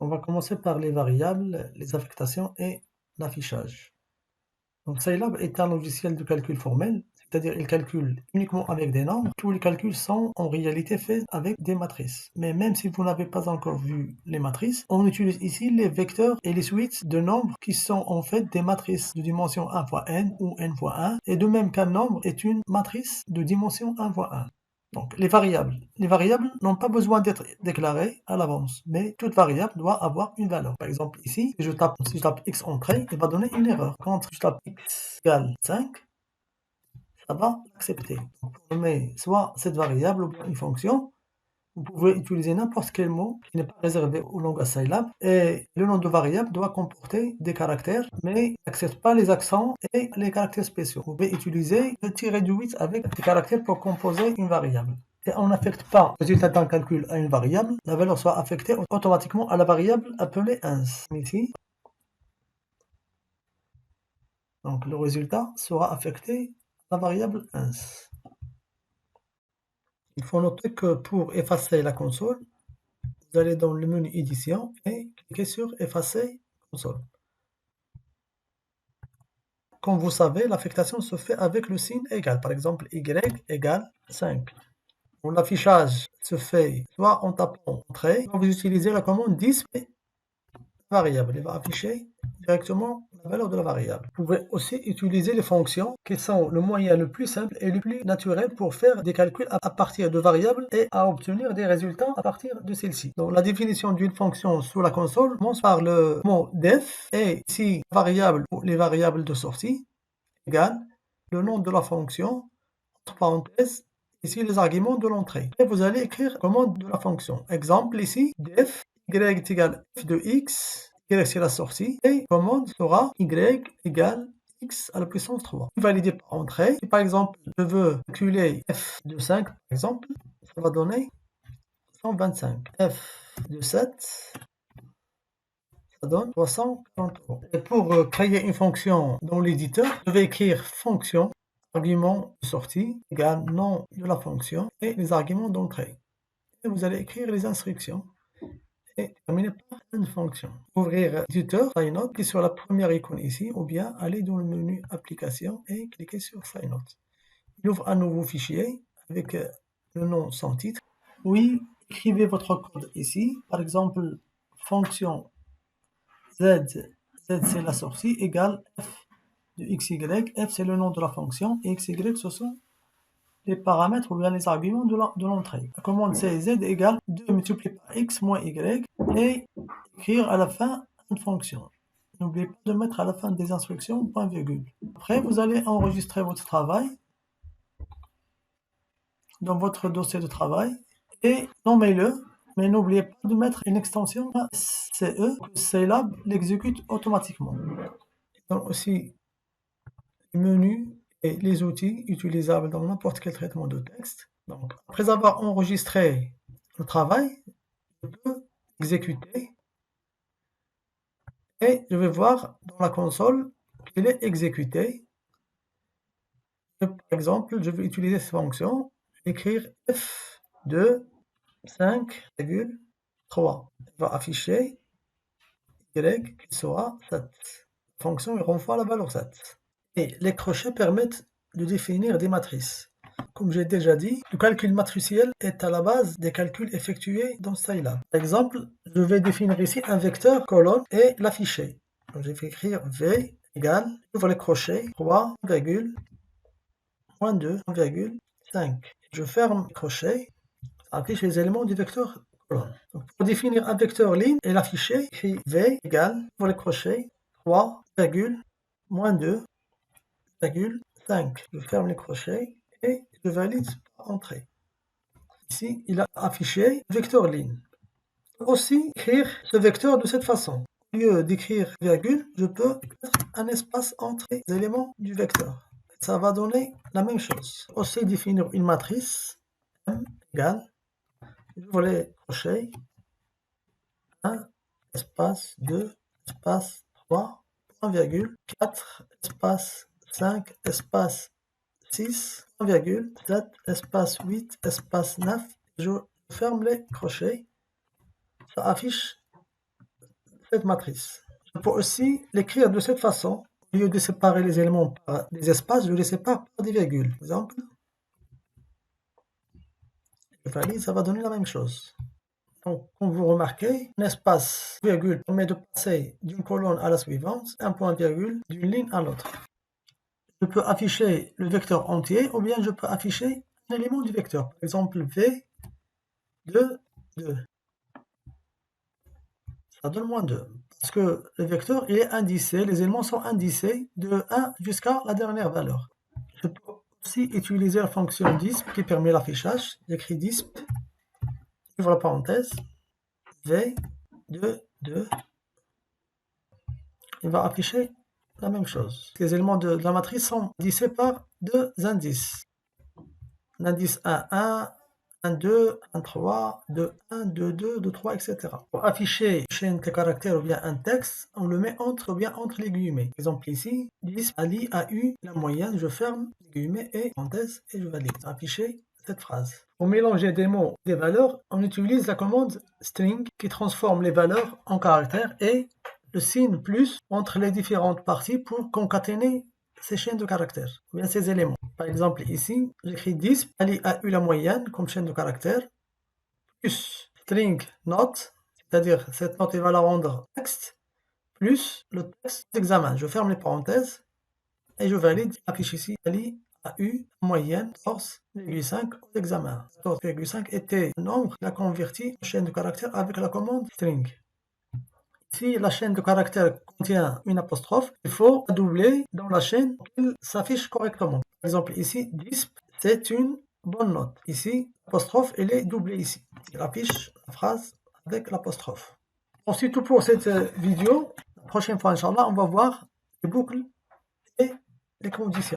On va commencer par les variables, les affectations et l'affichage. Donc Scilab est un logiciel de calcul formel, c'est-à-dire il calcule uniquement avec des nombres. Tous les calculs sont en réalité faits avec des matrices. Mais même si vous n'avez pas encore vu les matrices, on utilise ici les vecteurs et les suites de nombres qui sont en fait des matrices de dimension 1 fois n ou n fois 1, et de même qu'un nombre est une matrice de dimension 1 fois 1. Donc, les variables. Les variables n'ont pas besoin d'être déclarées à l'avance, mais toute variable doit avoir une valeur. Par exemple, ici, si je tape x entrée, il va donner une erreur. Quand je tape x égale 5, ça va accepter. Donc, on met soit cette variable ou bien une fonction. Vous pouvez utiliser n'importe quel mot qui n'est pas réservé au langage Scilab, et le nom de variable doit comporter des caractères, mais il n'accepte pas les accents et les caractères spéciaux. Vous pouvez utiliser le tiré du 8 avec des caractères pour composer une variable. Et on n'affecte pas le résultat d'un calcul à une variable, la valeur soit affectée automatiquement à la variable appelée ins. Ici, donc le résultat sera affecté à la variable ins. Il faut noter que pour effacer la console, vous allez dans le menu édition et cliquez sur effacer console. Comme vous savez, l'affectation se fait avec le signe égal. Par exemple, y égale 5. L'affichage se fait soit en tapant entrée, soit vous utilisez la commande display variable. Il va afficher directement la valeur de la variable. Vous pouvez aussi utiliser les fonctions qui sont le moyen le plus simple et le plus naturel pour faire des calculs à partir de variables et à obtenir des résultats à partir de celles-ci. Donc la définition d'une fonction sur la console commence par le mot def, et ici variable ou les variables de sortie égale le nom de la fonction, entre parenthèses, ici les arguments de l'entrée. Et vous allez écrire la commande de la fonction. Exemple ici, def y est égal f de x, y c'est la sortie, et commande sera y égale x à la puissance 3. Validé par entrée. Et par exemple, je veux calculer f de 5, par exemple, ça va donner 125. F de 7, ça donne 343. Et pour créer une fonction dans l'éditeur, je vais écrire fonction, argument de sortie égale nom de la fonction et les arguments d'entrée. Et vous allez écrire les instructions et terminer par une fonction. Ouvrir l'éditeur SciNote, cliquez sur la première icône ici, ou bien aller dans le menu application et cliquez sur SciNote. Il ouvre un nouveau fichier avec le nom sans titre. Oui, écrivez votre code ici. Par exemple, fonction z c'est la sortie, égale f de xy. F c'est le nom de la fonction et xy ce sont les paramètres ou bien les arguments de l'entrée. La commande c'est z égale 2 multiplié par x moins y et écrire à la fin une fonction. N'oubliez pas de mettre à la fin des instructions point virgule. Après, vous allez enregistrer votre travail dans votre dossier de travail et nommez-le, mais n'oubliez pas de mettre une extension CE, que Scilab l'exécute automatiquement. Donc aussi les menus et les outils utilisables dans n'importe quel traitement de texte. Donc, après avoir enregistré le travail, je peux exécuter et je vais voir dans la console qu'il est exécuté. Par exemple, je vais utiliser cette fonction, écrire f de 5,3. Il va afficher y qui sera 7. La fonction renvoie la valeur 7. Et les crochets permettent de définir des matrices. Comme j'ai déjà dit, le calcul matriciel est à la base des calculs effectués dans Scilab. Par exemple, je vais définir ici un vecteur colonne et l'afficher. Donc, je vais écrire v égale, j'ouvre les crochets, 3, moins 2, 5. Je ferme les crochets, ça affiche les éléments du vecteur colonne. Donc, pour définir un vecteur ligne et l'afficher, j'écris v égale, j'ouvre les crochets, 3, moins 2, 5. Je ferme les crochets et je valide par entrée. Ici, il a affiché vecteur ligne. Je peux aussi écrire ce vecteur de cette façon. Au lieu d'écrire virgule, je peux mettre un espace entre les éléments du vecteur. Ça va donner la même chose. Aussi définir une matrice M égale, j'ouvre les crochets, 1, espace 2, espace 3, 4, espace 5, espace 6, 7, espace 8, espace 9. Je ferme les crochets. Ça affiche cette matrice. Je peux aussi l'écrire de cette façon. Au lieu de séparer les éléments par des espaces, je les sépare par des virgules. Par exemple, je valide, ça va donner la même chose. Donc, comme vous remarquez, un espace virgule permet de passer d'une colonne à la suivante, un point virgule d'une ligne à l'autre. Je peux afficher le vecteur entier ou bien je peux afficher un élément du vecteur. Par exemple, V de 2. Ça donne moins 2. Parce que le vecteur il est indicé, les éléments sont indicés de 1 jusqu'à la dernière valeur. Je peux aussi utiliser la fonction disp qui permet l'affichage. J'écris disp, j'ouvre la parenthèse, V de 2. Il va afficher la même chose. Les éléments de la matrice sont indicés par deux indices. L'indice 1, 1, 1, 2, 1, 3, 2, 1, 2, 2, 2, 3, etc. Pour afficher une chaîne de caractères ou bien un texte, on le met entre les guillemets. Par exemple ici, disp Ali a eu la moyenne, je ferme les guillemets et parenthèse et je valide. Afficher cette phrase. Pour mélanger des mots et des valeurs, on utilise la commande string qui transforme les valeurs en caractères et le signe plus entre les différentes parties pour concaténer ces chaînes de caractères, ou bien ces éléments. Par exemple, ici, j'écris disp, Ali a eu la moyenne comme chaîne de caractères, plus string note, c'est-à-dire cette note va la rendre texte, plus le texte d'examen. Je ferme les parenthèses et je valide, affiche ici, Ali a eu la moyenne 14,5 aux examens. 14,5 était le nombre qu'il a converti en chaîne de caractères avec la commande string. Si la chaîne de caractères contient une apostrophe, il faut la doubler dans la chaîne pour qu'elle s'affiche correctement. Par exemple, ici, disp, c'est une bonne note. Ici, l'apostrophe, elle est doublée ici. Il affiche la phrase avec l'apostrophe. Bon, c'est tout pour cette vidéo. La prochaine fois, Inch'Allah, on va voir les boucles et les conditions.